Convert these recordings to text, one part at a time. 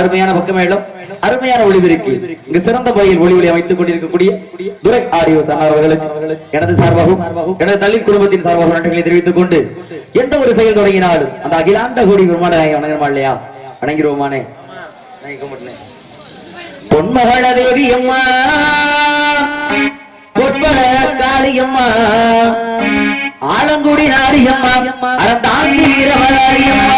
அருமையான பக்கமேளம், அருமையான ஒளிபெருக்கி இங்கு சிறந்த முறையில் ஒளி அமைத்துக் கொண்டிருக்கக்கூடிய துரை ஆடியோ அவர்களுக்கு எனது சார்பாகவும் எனது தள்ளில் குடும்பத்தின் சார்பாக நன்றிகளை தெரிவித்துக் கொண்டு எந்த ஒரு செயல் தொடங்கினாலும் அந்த அகிலாண்ட கோடி விமான வணங்கமா இல்லையா? வணங்கிடுவோமானே. பொன்மகள தேவி அம்மா, பொற்பல காளியம்மா, ஆலங்குடி நாடியம்மா, அறந்தாங்கி வீரமலாரியம்மா,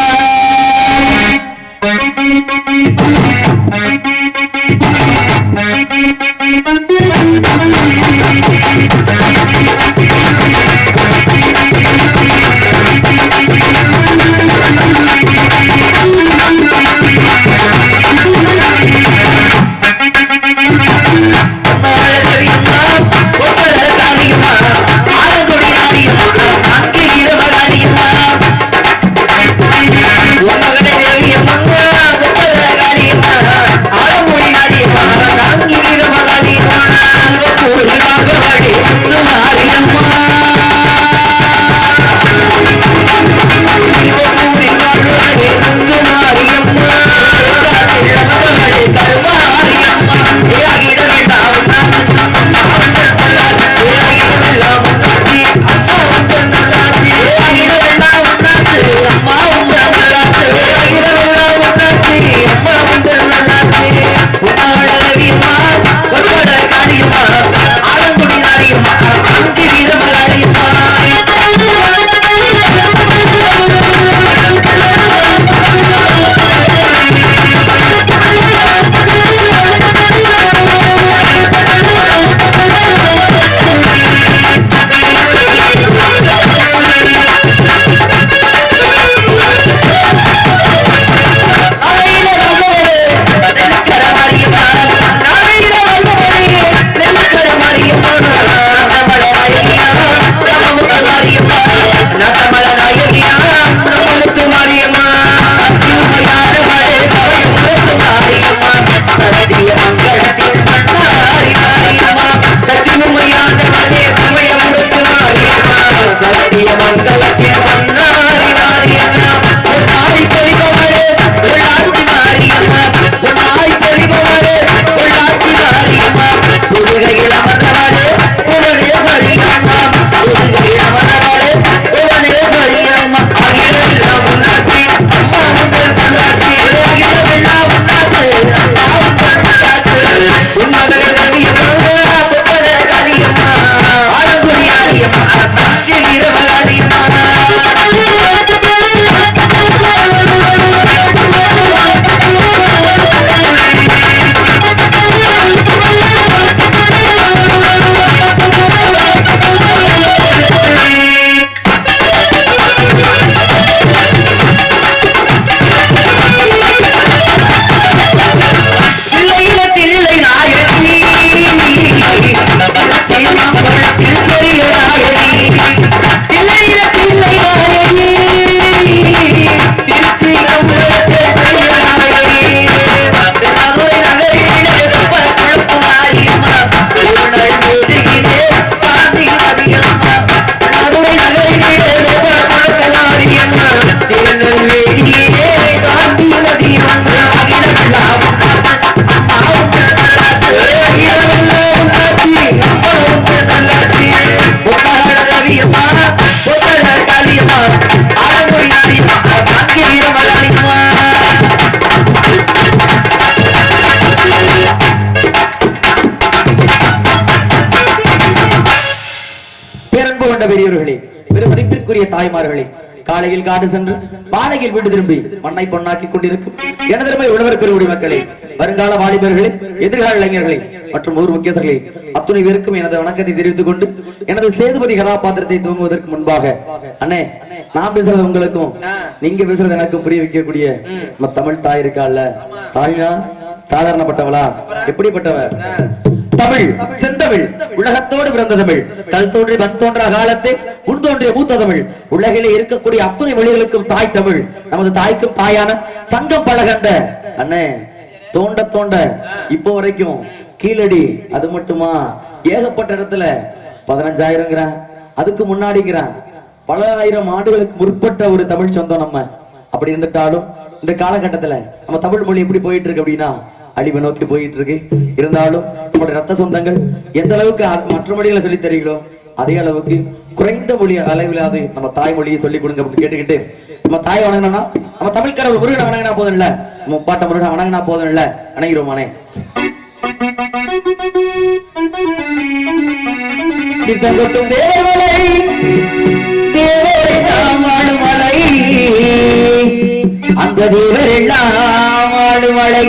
பெரியவர்களே, பெருமதிப்பிற்குரிய தாய்மார்களே, காலையில் காடு சென்று மாலையில் வீடு திரும்பி மண்ணை பொன்னாக்கி கொண்டிருக்கும் எனதருமை உழவர் பெருங்குடி மக்களே, வருங்கால வாலிபர்களே, எதிர்கால இளைஞர்களே மற்றும் ஊர் முக்கியஸ்தர்களே, அத்துணை பேருக்கும் எனது வணக்கத்தை தெரிவித்துக் கொண்டு எனது சேதுபதி கதாபாத்திரத்தை துவங்குவதற்கு முன்பாக அண்ணே, நான் பேசுறது உங்களுக்கும் நீங்க பேசுறது எனக்கும் புரிய வைக்கக்கூடிய நம்ம தமிழ் தாய் இருக்கால, தாய்னா சாதாரணப்பட்டவளா? எப்படிப்பட்டவர்? தமிழ் செந்தமிழ், உலகத்தோடு பிறந்த தமிழ், கல் தோன்றி மண் தோன்ற காலத்தை முன் தோன்றிய மூத்த தமிழ், உலகிலே இருக்கக்கூடிய அத்துணை மொழிகளுக்கும் தாய் தமிழ், நமது தாய்க்கும் தாயான சங்கம் பழகண்ட அண்ணே, தோண்ட தோண்ட இப்போ வரைக்கும் கீழடி, அது மட்டுமா ஏகப்பட்ட இடத்துல 15,000 அதுக்கு முன்னாடிங்கிறான், பல ஆயிரம் ஆண்டுகளுக்கு முற்பட்ட ஒரு தமிழ் சொந்தம் நம்ம. அப்படி இருந்துட்டாலும் இந்த காலகட்டத்துல நம்ம தமிழ் மொழி எப்படி போயிட்டு இருக்கு அப்படின்னா அழிவை நோக்கி போயிட்டு இருக்கு. இருந்தாலும் நம்முடைய ரத்த சொந்தங்கள் எந்த அளவுக்கு மற்ற மொழிகளை சொல்லி தருகிறோம் அதே அளவுக்கு குறைந்த மொழி அளவிலாது நம்ம தாய்மொழியை சொல்லிக் கொடுங்க அப்படின்னு கேட்டுக்கிட்டு நம்ம தாய் வணங்கினோம்னா நம்ம தமிழ் கடவுள் முருகனை வணங்கினா போதும் இல்ல, நம்ம பாட்ட முருகனை வணங்கினா போதும் இல்ல, வணங்கிடுவோமானே. தேவமலை தேவமலை அந்த தேவர் எல்லாம் வாழுமலை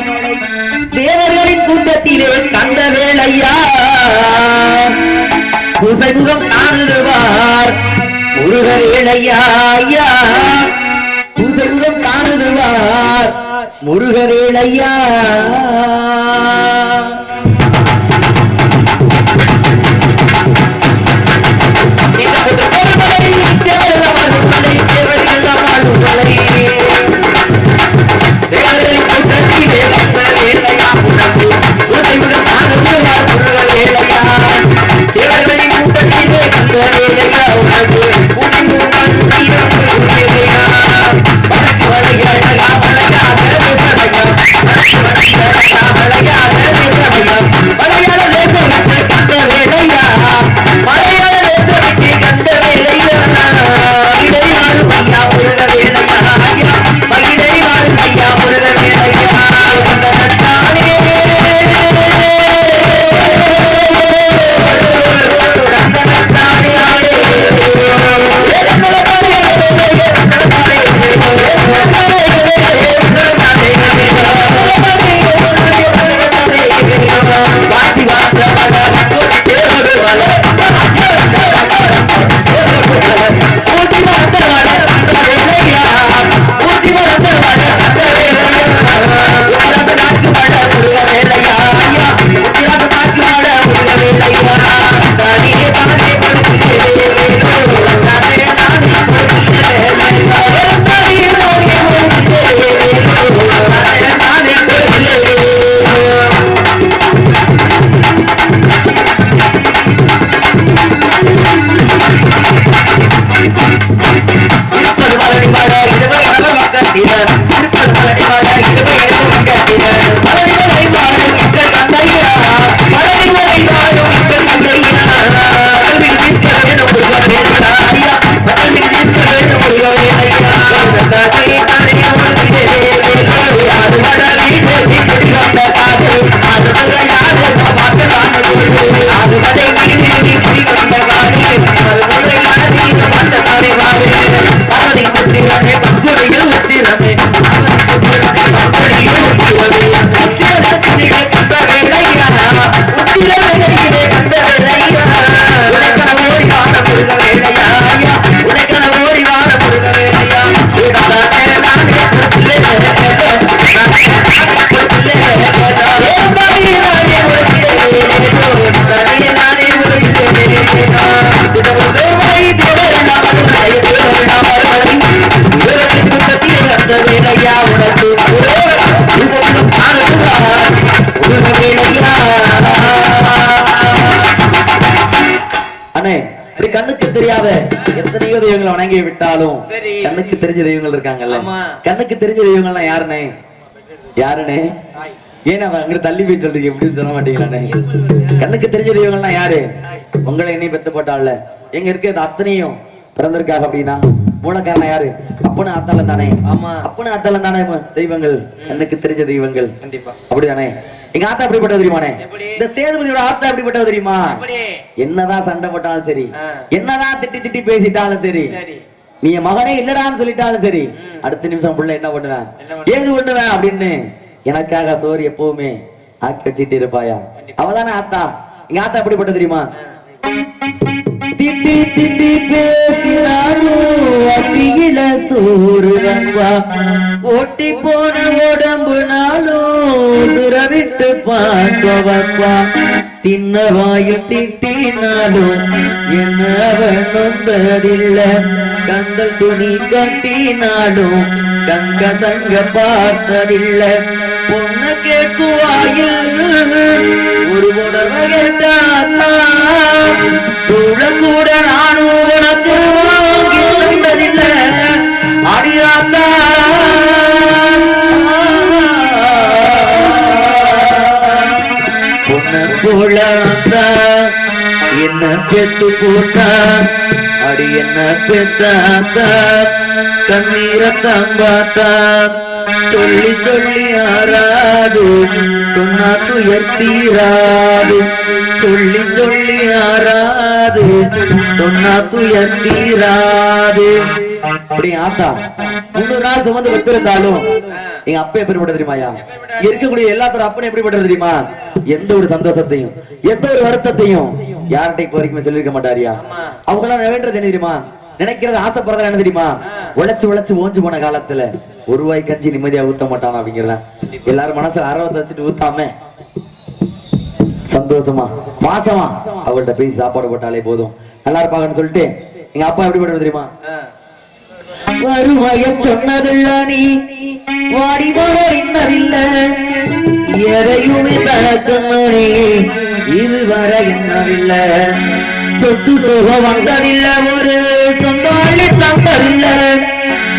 தேவர்களின் கூட்டத்திலே கந்த வேளையா புசைமுகம் காணுதுவார் முருகவேளையா புசைமுகம் காணுதுவார் முருகவேளையா. கண்ணுக்கு தெரியாத எத்தனையோ தெய்வங்களை வணங்கி விட்டாலும் கண்ணுக்கு தெரிஞ்ச தெய்வங்கள் இருக்காங்கல்ல. கண்ணுக்கு தெரிஞ்ச தெய்வங்கள்லாம் யாருனே யாருனே ஏன் அவன் அங்க தள்ளி போய் சொல்றீங்க எப்படின்னு சொல்ல மாட்டீங்களானே. கண்ணுக்கு தெரிஞ்ச தெய்வங்கள்லாம் யாரு? உங்களை என்னை பெத்து போட்டாள்ல எங்க இருக்கிறது அத்தனையும் பிறந்திருக்காங்க அப்படின்னா மூல காரணம் யாரு? அப்பனு அத்தாலம் தானே. ஆமா, அப்பனு அத்தாலம் தானே தெய்வங்கள், கண்ணுக்கு தெரிஞ்ச தெய்வங்கள். கண்டிப்பா அப்படிதானே. எங்க ஆத்தா எப்படிப்பட்ட தெரியுமானே? இந்த சேதுபதியோட ஆத்தா எப்படிப்பட்ட தெரியுமா? என்னதான் சண்டை போட்டாலும் சரி, என்னதான் திட்டி திட்டி பேசிட்டாலும் சரி, நீ மகனே இல்லடான்னு சொல்லிட்டாலும் சரி, அடுத்த நிமிஷம் புள்ள என்ன பண்ணுவேன், ஏது பண்ணுவேன் அப்படின்னு எனக்காக சோறு எப்பவுமே ஆக்கி வச்சுட்டு இருப்பாயா. அவதானே ஆத்தா. எங்க ஆத்தா எப்படிப்பட்ட தெரியுமா? திட்டி திட்டி பேசினாலும் அடியில சோறு வா, ஓட்டி போன உடம்புனாலும் சுரவிட்டு பார்க்கவா, தின்ன வாயில் திட்டினாலும் என்ன நொந்ததில்ல, கந்தல் துணி கட்டினாலும் கங்க சங்க பார்த்ததில்ல, பொண்ண கேட்கும் வாயில் ஒரு உடம்பு கேட்டாத்தா, கூட நானும் உனக்கு வாங்கி தந்ததில்லை அடியாத்தா. உள்ளாத்தா என்ன பெத்து போட்டா அடி என்ன பெத்தாத்தா கண்ணீரத்தான் பார்த்தா சொல்லி சொல்லி ஆறாது சொன்னா துயர் தீராது சொல்லி சொல்லி ஆறாது சொன்னா துயர் தீராது. அப்படி ஆத்தா 300 நாள் சுமந்து வைத்திருந்தாலும் எங்க அப்பா எப்படிப்பட்டது தெரியுமாயா? இருக்கக்கூடிய எல்லாத்தோட அப்பனை எப்படிப்பட்டது தெரியுமா? எந்த ஒரு சந்தோஷத்தையும் எந்த ஒரு வருத்தத்தையும் யார்கிட்ட இப்போ வரைக்கும் சொல்லிருக்க மாட்டாரியா? அவங்க எல்லாம் வேண்டது என்ன தெரியுமா? நினைக்கிறது ஆசைப்படுறது என்ன தெரியுமா? உழைச்சு உழைச்சு ஓஞ்சு போன காலத்துல ஒரு ரூபாய் கஞ்சி நிம்மதியா ஊத்த மாட்டானா அப்படிங்கிறத எல்லாரும் மனசுல ஆர்வத்தை வச்சுட்டு ஊத்தாம சந்தோஷமா மாசமா அவள்கிட்ட பேசி சாப்பாடு போட்டாலே போதும் நல்லா இருப்பாங்கன்னு சொல்லிட்டு எங்க அப்பா எப்படி பண்றது தெரியுமா? வருவாய சொன்னதில்ல நீ வாடி போல இன்னதில்லை எதையுமே தனக்கண்ணே இதுவரை என்னவில்லை சொத்து சுகம் வந்ததில்லை ஒரு சொந்தாளி தந்ததில்லை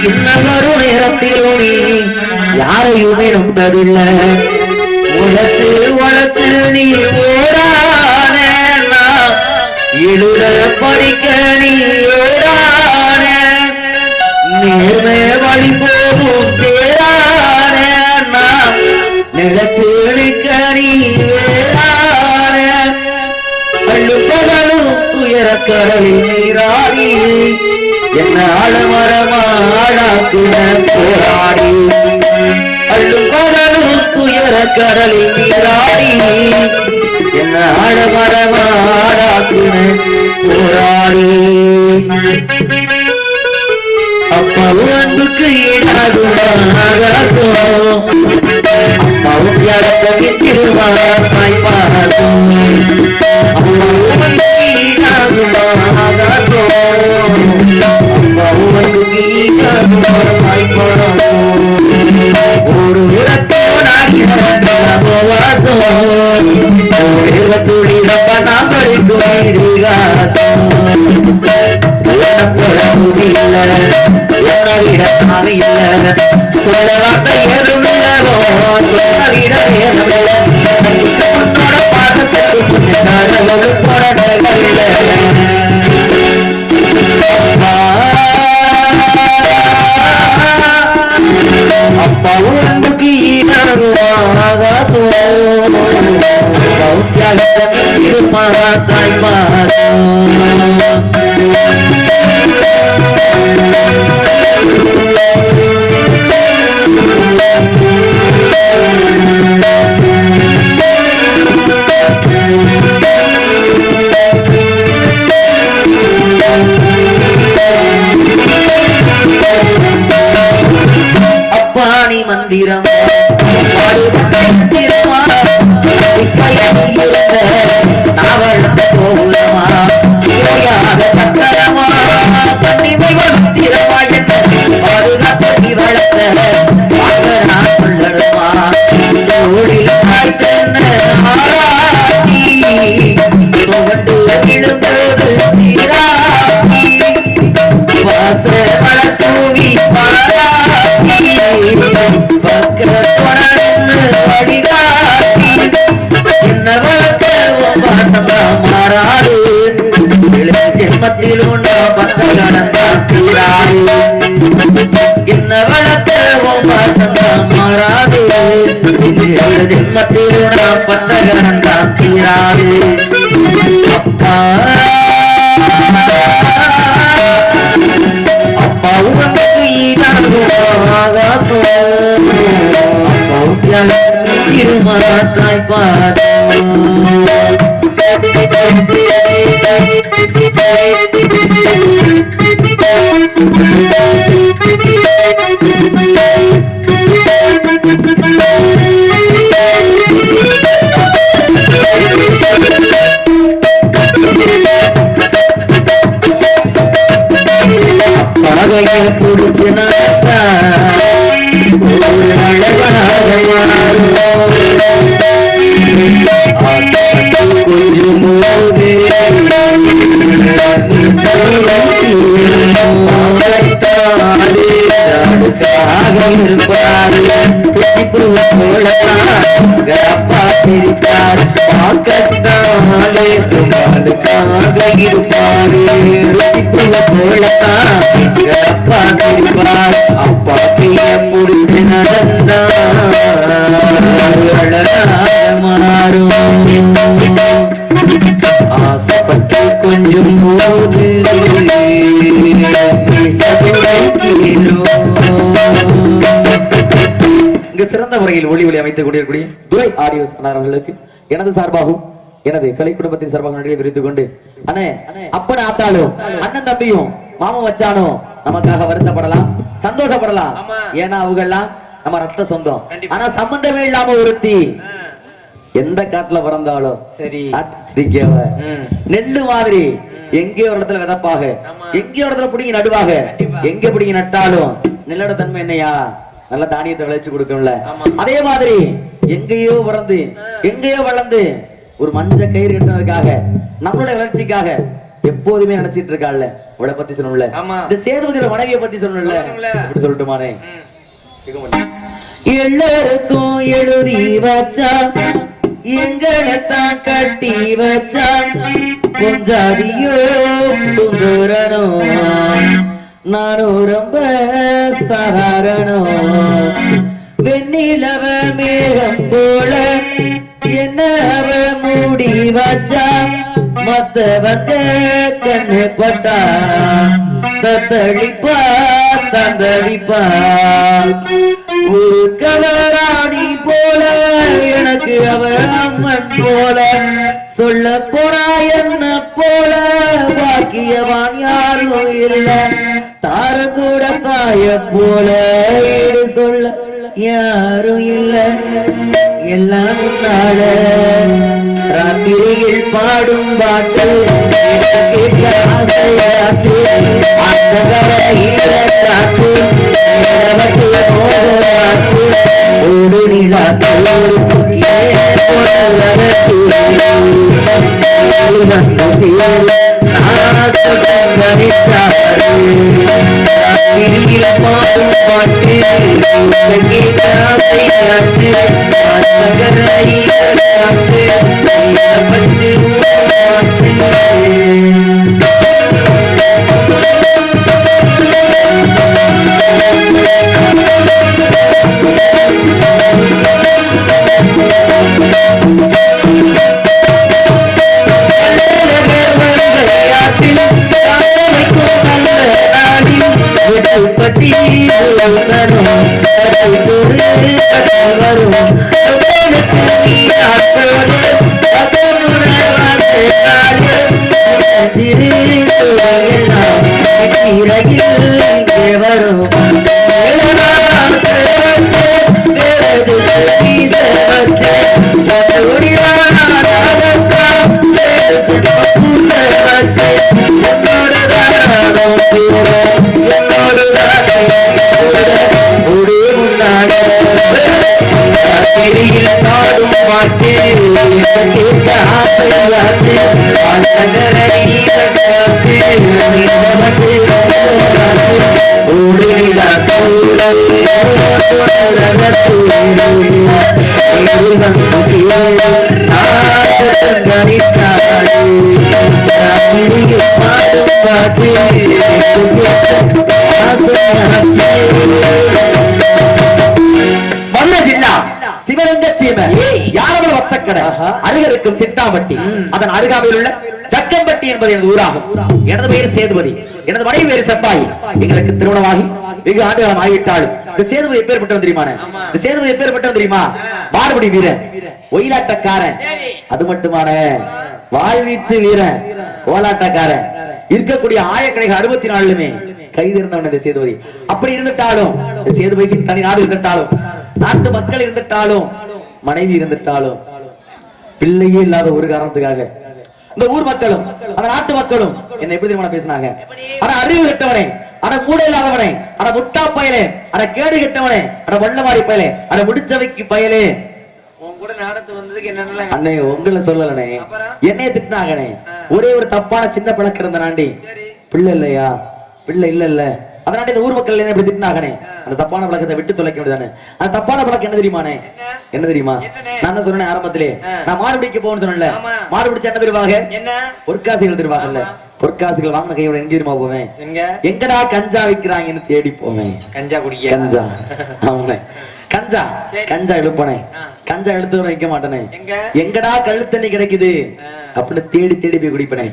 இன்னும் ஒரு நேரத்திலோ நீ யாரையுமே நொந்ததில்லை உழைச்சு உழைச்சு நீ ஓடான எழுத படிக்க நீ ஓடான நேர்மை வழி போகும் தேரான நிலச்சு நீ வேறான பள்ளுப்பகலும் துயரக்கடலில் நீராடி என்ன ஆழமரமாடாக்குட போராடி அள்ளும் பகலும் துயரக்கடலில் நீராடி என்ன ஆழமரமாடாக்குட போராடி அப்பாவும் அன்புக்கு ஈடாகுமாகாசம் அப்பாவும் யாருக்கு திருமாய் பாடும் அப்பாவும் அன்புக்கு ஈடாகுமாகாசம் அப்பாவும் அன்புக்கு ஈடாகுமாய் பாடும் ஒரு விளக்கோடாகிவாசம் ஒரு துளிரப்ப நாம் படிக்கும் இதிகாசம் சொல்ல வார்த்தை ஏதுமில்லவோ சொல்லிட பாசத்துக்கு அப்பாவும் அன்புக்கு ஈடாகுமா தாய்மாரும் அப்பாணி மந்திரம் கோகுலமா சக்கரமா கண்ணிமை வளர்த்திரமா பாதுகாப்பி வளர்த்த சொல்லணுமா ஓடில ஆராட்டி விழும்போது வாச வளர்த்தூவி பாராட்டி பக்க வழிகாட்டி என்ன வளர்க்க மாறாது ஜென்மத்தில் உண்டா பத்த கடந்தான் தீராது என்ன வளர்க்க மாறாது ஜென்மத்தில் உண்டா பத்த கடந்தான் தீராது அப்பா அப்பாவும் அப்பாவும் திருமாய் பாதம் புடிச்சு நமக்காக இருப்பாரு அப்பா பிரித்தார் பார்க்கத்தாலே நமக்காக இருப்பாரு போலத்தான் அப்பா பிரிப்பார் அப்பா பிரிய முடிச்சு மாறும் ஆசைப்பட்டு கொஞ்சம் போது இங்கு சிறந்த முறையில் ஒளி அமைத்துக் கொண்டிருக்கூடிய துரை ஆடியோஸ் அவர்களுக்கு எனது சார்பாகவும் எனது கலை குடும்பத்தின் சார்பாக நன்றியை தெரிவித்துக் கொண்டு அண்ணே அப்பன ஆத்தாலும் அண்ணன் தம்பியும் மாமன் வச்சானோ நமக்காக வருத்தப்படலாம் சந்தோஷப்படலாம் ஏன்னா அவங்க எல்லாம் நம்ம ரத்த சொந்தம் ஆனா சம்பந்தமே இல்லாம ஒருத்தி எந்த காட்டுல பிறந்தாலும் சரி நெல்லு மாதிரி எங்கேயோ ஒரு இடத்துல விதப்பாக எங்கேயோ இடத்துல பிடிங்கி நடுவாக எங்க பிடிங்கி நட்டாலும் நெல்லோட தன்மை என்னையா நல்ல தானியத்தை விளைச்சு கொடுக்கும்ல அதே மாதிரி எங்கேயோ பிறந்து எங்கேயோ வளர்ந்து ஒரு மஞ்ச கயிறு கட்டினதுக்காக நம்மளுடைய வளர்ச்சிக்காக எப்போதுமே நினைச்சிட்டு இருக்காள்ல அவளை பத்தி சொல்லணும்ல இந்த சேதுபதியோட மனைவியை பத்தி சொல்லணும்ல அப்படி சொல்லட்டுமானே எல்லாருக்கும் எழுதி வச்சா எங்களைத்தான் கட்டி வச்சா கொஞ்சாதியோ துந்துரனோ நானும் ரொம்ப சாதாரணம் வெண்ணிலவ மேகம் போல என்ன அவ மூடி வச்சா மத்தவங்க கண்ணு பட்டா தத்தளிப்பா தந்தளிப்பா ஒரு கலராணி போல எனக்கு அவள் அம்மன் போல சொல்ல போனா என்ன போல பாக்கியவான் யாரும் இல்ல தார கூட தாய போல சொல்ல யாரும் இல்ல எல்லாம் முன்னால ராத்திரியில் பாடும் பாட்டு கேட்க ஆசையாச்சு காற்று ஓடு நிலா பாட்டு அருகருக்கும் சித்தாம்பட்டி அதன் அருகாமையில் உள்ள சக்கம்பட்டி என்பது எனது ஊராகும். எனது பெயர் சேதுபதி, எனது மனைவி பேர் செப்பாயி. எங்களுக்கு திருமணமாகி வெகு ஆண்டுகாலம் ஆகிவிட்டாலும் இந்த சேதுபதி எப்பேற்பட்டவன் தெரியுமா? இந்த சேதுபதி எப்பேற்பட்டவன் தெரியுமா? மாடுபடி வீரன், ஒயிலாட்டக்காரன், அது மட்டுமான வாழ்வீச்சு வீரன், ஓலாட்டக்காரன், இருக்கக்கூடிய ஆயக்கடைகள் 64லுமே கைது இருந்தவன் இந்த சேதுபதி. அப்படி இருந்துட்டாலும் இந்த சேதுபதிக்கு தனி நாடு இருந்துட்டாலும், நாட்டு மக்கள் இருந்துட்டாலும், மனைவி இருந்துட்டாலும், பிள்ளையே இல்லாத ஒரு காரணத்துக்காக இந்த ஊர் மக்களும் அந்த நாட்டு மக்களும் என்ன எப்படி தெரியுமா பேசினாங்க? ஆனா அறிவு கெட்டவனே, ஆனா மூட இல்லாதவனே, ஆனா முட்டா பயலே, ஆனா கேடு கெட்டவனே, ஆனா வண்ணமாரி பயலே, ஆனா முடிச்சவைக்கு பயலே. அண்ணே உங்களை சொல்லலனே, என்னைய திட்டினாங்கனே. ஒரே ஒரு தப்பான சின்ன பழக்கம் இருந்த நாண்டி, பிள்ளை இல்லையா, பிள்ளை இல்ல இல்ல அதனால இந்த ஊர் மக்கள் என்ன இப்படி திட்டினாகனே அந்த தப்பான பழக்கத்தை விட்டு தொலைக்க வேண்டியதானே. அந்த தப்பான பழக்கம் என்ன தெரியுமானே? என்ன தெரியுமா? நான் தான் சொன்னேன் ஆரம்பத்திலே, நான் மாடு பிடிக்க போன்னு சொன்னேன்ல. மாடு பிடிச்சா என்ன தருவாங்க? பொற்காசுகள் தருவாங்கல்ல. பொற்காசுகள் வாங்கின கையோட எங்க தெரியுமா போவேன்? எங்கடா கஞ்சா விற்கிறாங்கன்னு தேடி போவேன். கஞ்சா குடிக்க கஞ்சா அவனே கஞ்சா கஞ்சா இழுப்பனே. கஞ்சா இழுத்து வைக்க மாட்டேனே. எங்கடா கள்ளு தண்ணி கிடைக்குது அப்படின்னு தேடி தேடி போய் குடிப்பனே.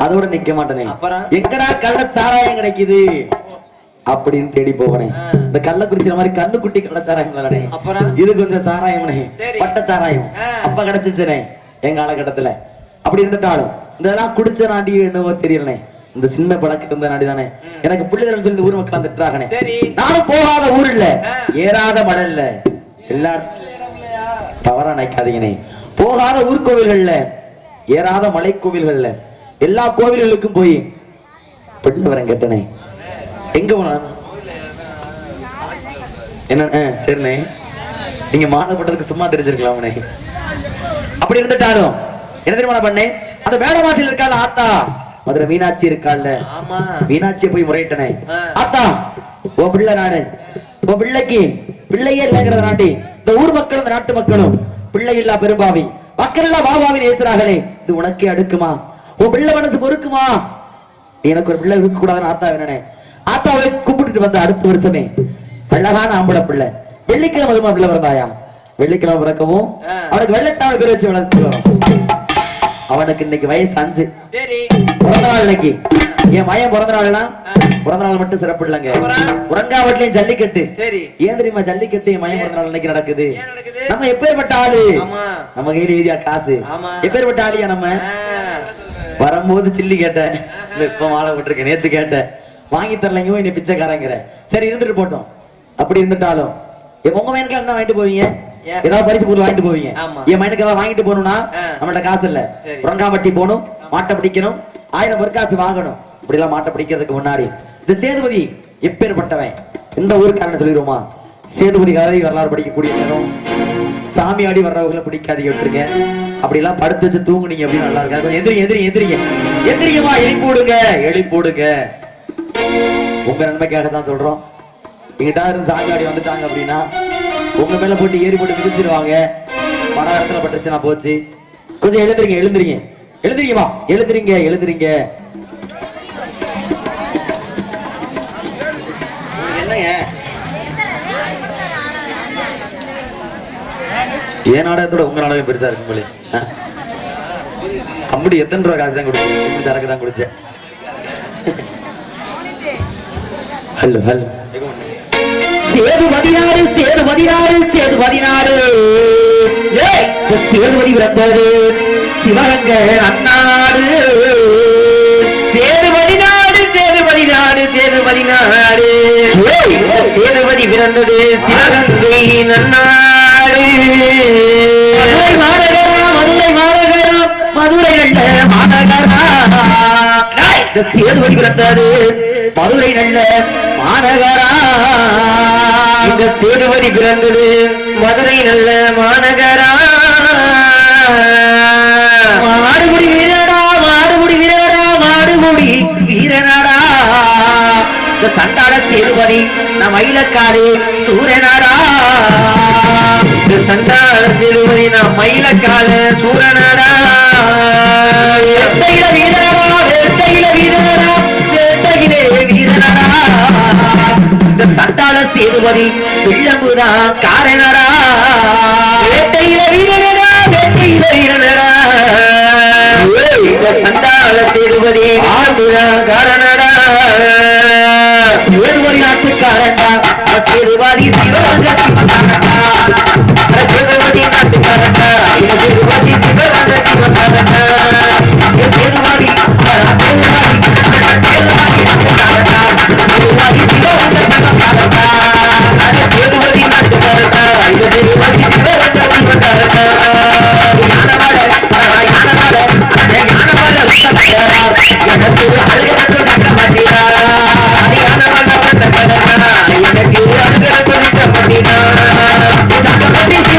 அதோட நிக்க மாட்டேனே. எங்கடா கள்ள சாராயம் கிடைக்குது அப்படின்னு தேடி போவனே. இந்த கள்ள குடிக்கிற மாதிரி கண்ணு குட்டி கள்ள சாராயம் இது கொஞ்சம் சாராயம்னே, பட்ட சாராயம் அப்ப கிடைச்சிச்சுனே எங்க காலகட்டத்துல. அப்படி இருந்துட்டாலும் இதெல்லாம் குடிச்ச நாடி என்னவோ தெரியலனே. இந்த சின்ன பழக்கம் இருந்த நாடி தானே எனக்கு பிள்ளைகள் சொல்லி ஊர் மக்கள் திட்டுறாங்கனே. நானும் போகாத ஊர் இல்ல, ஏறாத மலை இல்ல, எல்லா தவறா நினைக்காதீங்கனே. போகாத ஊர் கோவில்கள்ல, ஏறாத மலை கோவில்கள்ல, எல்லா கோவில்களுக்கும் போய் பிள்ளை வரேன் கேட்டனே. எங்க போன என்ன? சரிண்ணே, நீங்க மாணவப்பட்டதுக்கு சும்மா தெரிஞ்சிருக்கலாம்னே. அப்படி இருந்துட்டாலும் என்ன தெரியுமா பண்ணேன்? அந்த மேடவாசியில் இருக்கால ஆத்தா, மதுரை மீனாட்சி இருக்கால, மீனாட்சியை போய் முறையிட்டனே. ஆத்தா, உன் பிள்ளை நானு, உன் பிள்ளைக்கு பிள்ளையே இல்லைங்கிறத நாட்டி இந்த ஊர் மக்களும் இந்த நாட்டு மக்களும் பிள்ளை இல்லா பெரும்பாவி மக்கள் எல்லாம் பாபாவின் ஏசுறாங்களே, இது உனக்கே அடுக்குமா? உன் பிள்ளை மனசு பொறுக்குமா? எனக்கு ஒரு பிள்ளை இருக்க கூடாதுன்னு ஆத்தா வேணே. ஆத்தாவை கூப்பிட்டுட்டு வந்த அடுத்த வருஷமே அழகான ஆம்பளை பிள்ளை வெள்ளிக்கிழமை அதுமா பிள்ளை பிறந்தாயா. வெள்ளிக்கிழமை பிறக்கவும் அவனுக்கு வெள்ளச்சாவல் பேர் வச்சு வளர்த்து வரும். அவனுக்கு இன்னைக்கு வயசு 5. பிறந்த நாள் இன்னைக்கு. என் மயம் பிறந்த நாள்னா பிறந்த நாள் மட்டும் சிறப்பு இல்லைங்க, உறங்காவட்டிலையும் ஜல்லிக்கட்டு. ஏன் தெரியுமா ஜல்லிக்கட்டு என் மயம் பிறந்த நாள் இன்னைக்கு நடக்குது? நம்ம எப்பேற்பட்ட ஆளு, நம்ம கையில ஏரியா காசு, எப்பேற்பட்ட ஆளியா நம்ம. வரும்போது சில்லி கேட்டேன், இப்ப மாலை விட்டுருக்கேன், நேத்து கேட்டேன், வாங்கி தரலைங்க இன்னைக்கு பிச்சைக்காரங்கிற. சரி இருந்துட்டு போட்டோம். அப்படி இருந்துட்டாலும் உங்க மயனுக்கு என்ன வாங்கிட்டு போவீங்க? ஏதாவது பரிசு பொருள் வாங்கிட்டு போவீங்க. என் மயனுக்கு ஏதாவது வாங்கிட்டு போகணும்னா நம்மள்ட்ட காசு இல்ல, உறங்காம்பட்டி போகணும், மாட்டை பிடிக்கணும், 1000 பொற்காசு வாங்கணும். இப்படி எல்லாம் மாட்டை பிடிக்கிறதுக்கு முன்னாடி இந்த சேதுபதி எப்பேற்பட்டவன் இந்த ஊருக்காரன்னு சொல்லிடுவோமா? சேதுபதி கதை வரலாறு படிக்கக்கூடிய நேரம் சாமி ஆடி வர்றவங்களை பிடிக்காதீங்க விட்டுருங்க. அப்படி எல்லாம் படுத்து வச்சு தூங்குனீங்க அப்படின்னு நல்லா இருக்காது. எந்திரிங்க எந்திரிங்க எந்திரிங்க எந்திரிங்கம்மா, எழுப்பிடுங்க எழுப்பிடுங்க. உங்க நன்மைக்காக தான் சொல்றோம். எங்கிட்ட இருந்து சாமி ஆடி வந்துட்டாங்க அப்படின்னா உங்க மேல போட்டு ஏறி போட்டு மிதிச்சிருவாங்க. மன இடத்துல பட்டுச்சுன்னா போச்சு. கொஞ்சம் எழுந்திரிங்க எழுந்திரிங்க எழுந்திரிங்கம்மா, எழுந்திரிங்க எழுந்திரிங்க. என்னங்க என் நாடகத்தோட உங்க நாடகம் பெருசா இருக்கும் போல. அப்படி எத்தனை ரூபா காசு தான் கொடுத்தேன், சரக்கு தான் குடிச்சேன். ஹலோ ஹலோ சேது 16 சேது 16 சேது 16 சேதுபதி பிறந்தது சிவகங்க அண்ணாடு. சேதுபதி நாடு சேதுபதி நாடு சேதுபதி நாடு சேதுபதி பிறந்தது சிவகங்கை நன்னாடு. மதுரை மாநகரா மதுரை மாநகரா மதுரை நல்ல மாநகரா. சேதுபதி பிறந்தது மதுரை நல்ல மாநகரா. இந்த சேதுபதி பிறந்தது மதுரை நல்ல மாநகரா. மாடுபுடி வீரனடா மாடுபுடி வீரனடா மாடுபுடி வீரனடா. இந்த சண்டாள சேதுபதி நம் மயிலக்காடு சூரனடா. இந்த சண்டாள சேதுபதி நம் மயிலக்காடு சூரனடா. வேட்டையில வீரனடா வேட்டையில வீரனடா வேட்டையிலே வீரனடா. இந்த சண்டாள சேதுபதி வில்லம்புதா காரணரா. வேட்டையில வீரனடா வேட்டையில வீரனடா. இந்த சண்டாள சேதுபதி ஆண்டுதா காரணரா. சேதுபதி நாட்டுக்காரண்டா சேதுபதி சிவகங்க சிவகாரண்டா. சேதுபதி நாட்டுக்காரண்டா சேதுபதி சிவகங்க சிவகாரண்டா. சேதுபதி எனக்கு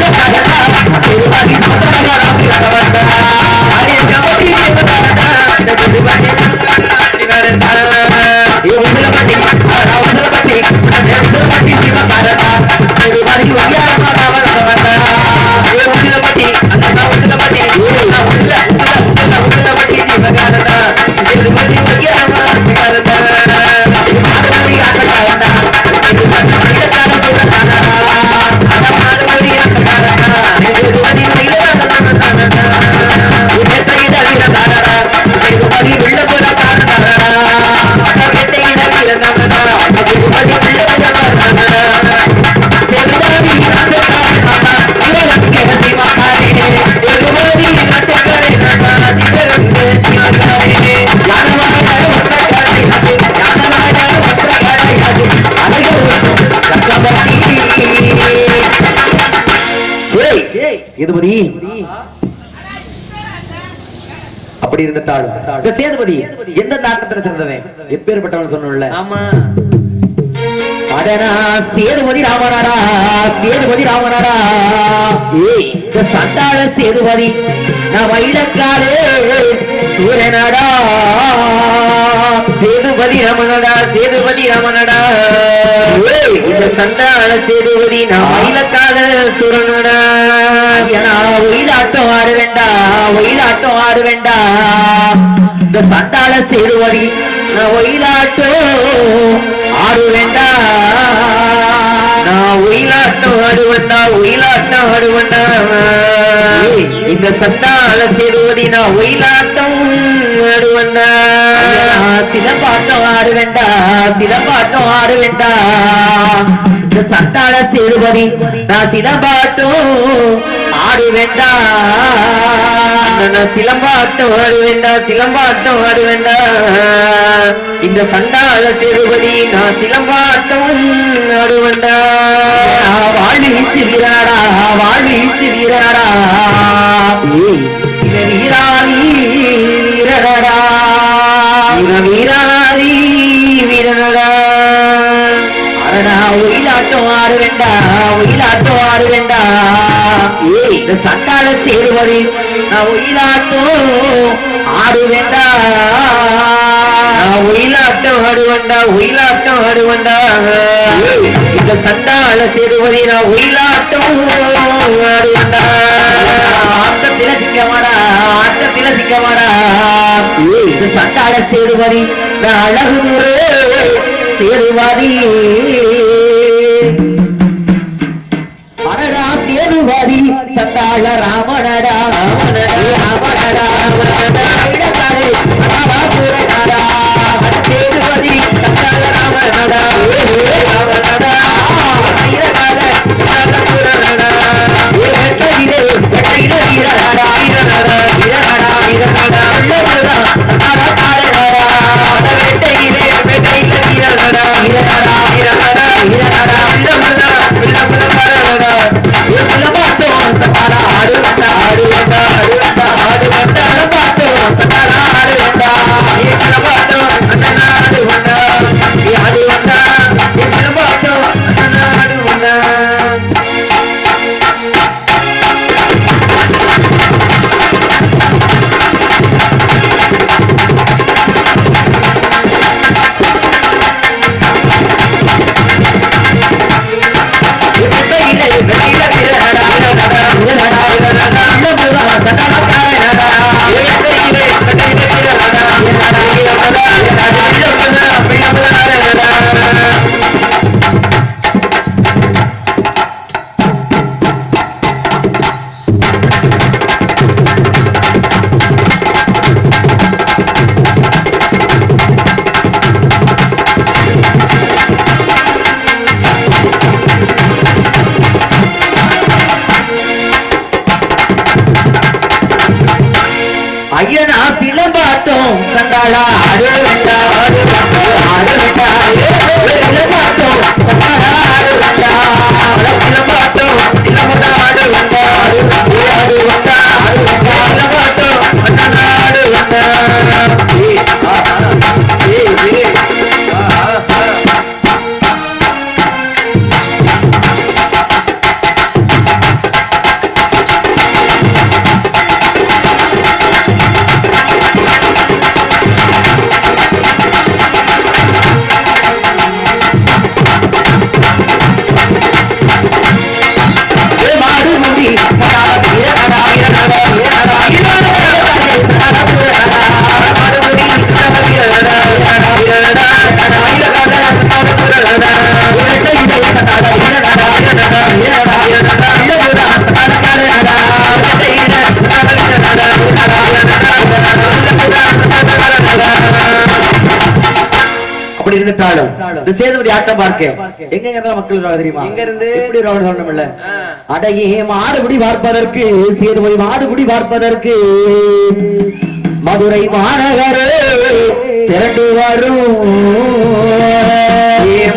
சேதுபதி அப்படி இருந்துட்டாலும் இந்த சேதுபதி எந்த நாட்டத்துல சேர்ந்தவன் எப்பேற்பட்டவன் சொன்னல ஆமா அடனா சேதுபதி ராமனாடா சேதுபதி ராமனாடா இந்த சண்டாள சேதுபதி நான் வயலக்காலே சூரனாடா சேதுபதி ராமனடா சேதுபதி ராமனடா இந்த சண்டாள சேதுபதி நான் வயலக்கால சூரனடா ஒயிலாட்டம் ஆட வேண்டாம் ஒயிலாட்டம் ஆட வேண்டாம் இந்த சண்டாள சேதுபதி நான் ஒயிலாட்டம் ஆடு வேண்டாம் நான் ஒயிலாட்டம் ஆடுவேண்டா ஒயிலாட்டம் ஆடுவேண்டா இந்த சண்டாள சேதுபதி நான் ஒயிலாட்டம் ஆடுவேண்டா சிலம்பாட்டம் ஆடு வேண்டா சிலம்பாட்டம் ஆடு வேண்டா இந்த சண்டாள சேதுபதி நான் சிலம்பாட்டம் ஆடு வேண்டா சிலம்பாட்டம் ஆடு வேண்டா சிலம்பாட்டம் ஆடு வேண்டா இந்த சண்டாள சேதுபதி நான் சிலம்பாட்டம் ஆடு வேண்டா வாழ்வீச்சு வீரனடா வாழ்வீச்சு வீரனடா வீராதி வீரனடா வீராதி வீரனடா அரணா ஒயிலாட்டம் ஆடு வேண்டா ஒயிலாட்டம் ஆடு வேண்டா இந்த சண்டாள சேருவதி நான் ஒயிலாட்டம் ஆடு வேண்டா ஒயிலாட்டம் ஆடுவண்டா ஒயிலாட்டம் ஆடுவண்டா இந்த சண்டாள சேருவதி நான் ஒயிலாட்டம் ஆடுவண்டா ஆட்டத்தில சிக்கமாடா ஆட்டத்தில சிக்கமாடா இந்த சண்டாள சேருவதி நான் அழகு சேருவாதி அடடா சேருவாதி சண்டாள ராமனடா ராமனடா சேருவாதி சண்டாள ராமனடா ராமனடா ஐயனா சிலம்பாட்டம் சண்டாளா ஆடு வேண்டா ஆடு வேண்டா சிலம்பாட்டம் சண்டாளா ஆடு வேண்டா சிலம்பாட்டம் சிலம்பா ஆடு வேண்டா ஆடு வேண்டா சிலம்பாட்டம் சண்டாளா ஆடு வேண்டா அப்படி இருந்துட்டாலும் இந்த சேதுபதி ஆட்டம் பார்க்க எங்க மக்கள் தெரியுமா எங்க இருந்து இப்படி சொல்லணும் இல்ல அடையே மாடுபடி பார்ப்பதற்கு சேதுபதி மாடுபடி பார்ப்பதற்கு மதுரை மாநகர் திரண்டு வரும்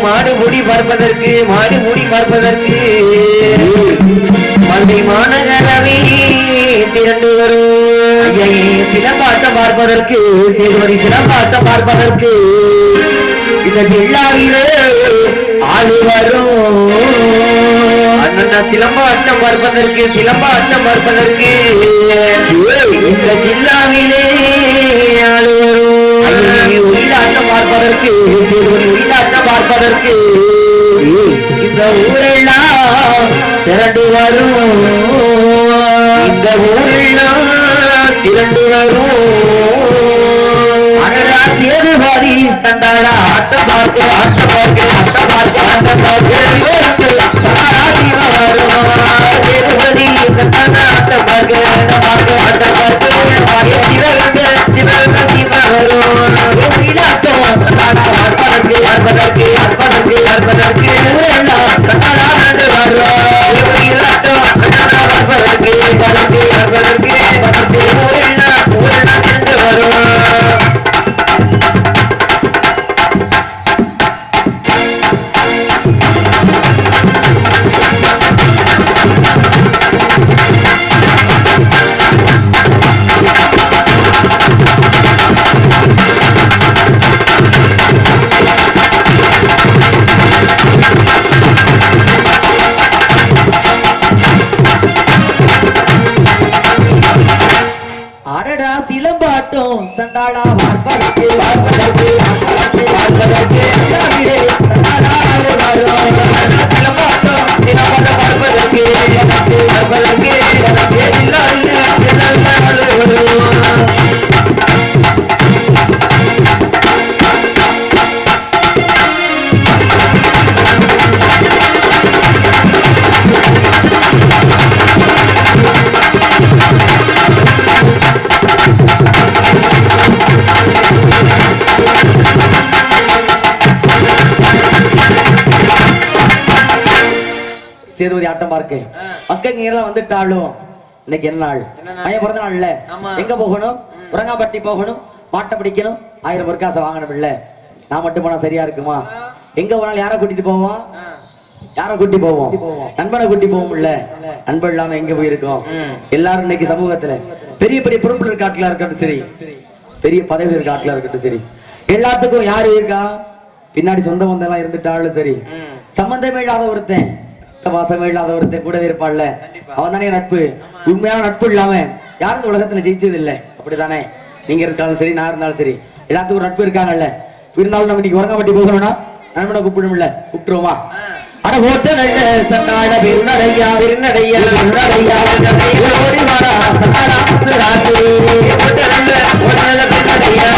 மாடுபுடி பார்ப்பதற்கு மாடுபுடி பார்ப்பதற்கு மதுரை மாநகரவே பார்ப்பதற்கு சேதுபதி சிலம்பாட்டம் பார்ப்பதற்கு இந்த ஜில்லாவிலே ஆளு வரும் அண்ணன் சிலம்பாட்டம் பார்ப்பதற்கு இந்த ஜில்லாவிலே ஆளு வரும் ஒயிலாட்டம் பார்ப்பதற்கு சேதுபதி ஒயிலாட்டம் பார்ப்பதற்கு இந்த ஊரெல்லாம் திரண்டு வரும் இந்த ஊரெல்லாம் திரண்டு வரும் சேதுபதி சண்டாடா ஆட்டம் பார்க்க சேதுபதி சண்டாடா ஆட்டம் சிலம்பாட்டம் சண்டாளா பார்ப்பதற்கு சேதுபதி ஆட்டம் பார்க்க மக்கள் எல்லாம் வந்துட்டாலும் இன்னைக்கு என்ன நாள்? பையன் பிறந்த நாள் இல்ல? எங்க போகணும்? உரங்காம்பட்டி போகணும், மாட்டை பிடிக்கணும், 1000 பொற்காசை வாங்கணும் இல்ல? நான் மட்டும் போனா சரியா இருக்குமா? எங்க போனாலும் யாரை கூட்டிட்டு போவோம்? நண்பனை கூட்டி போவோம் இல்ல? நண்பன் இல்லாம எங்க போயிருக்கோம்? எல்லாரும் இன்னைக்கு சமூகத்துல பெரிய பெரிய பொறுப்புல காட்டுல இருக்கட்டும் சரி, பெரிய பதவியில் காட்டுல இருக்கட்டும் சரி, எல்லாத்துக்கும் யாரு இருக்கா? பின்னாடி சொந்த பந்தம் எல்லாம் இருந்துட்டாலும் சரி, சம்பந்தமே இல்லாத ஒருத்தன், பாசமே இல்லாத ஒருத்தன் கூட இருப்பான்ல, அவன் தானே நட்பு. உண்மையான நட்பு இல்லாம யாரும் இந்த உலகத்துல ஜெயிச்சது இல்லை. அப்படித்தானே? நீங்க இருந்தாலும் சரி, நான் இருந்தாலும் சரி, எல்லாத்துக்கும் நட்பு இருக்காங்கல்ல. இருந்தாலும் நம்ம இன்னைக்கு உரங்காம்பட்டி போகணும்னா நண்பனை கூப்பிடும்ல, கூப்பிட்டுருவோமா? அட ஓட்ட நல்ல சண்டாட பெருநடையா பெருநடையா ஓடி வாடா சண்டாடா ராஜே ஓட்ட நல்ல பெருநடையா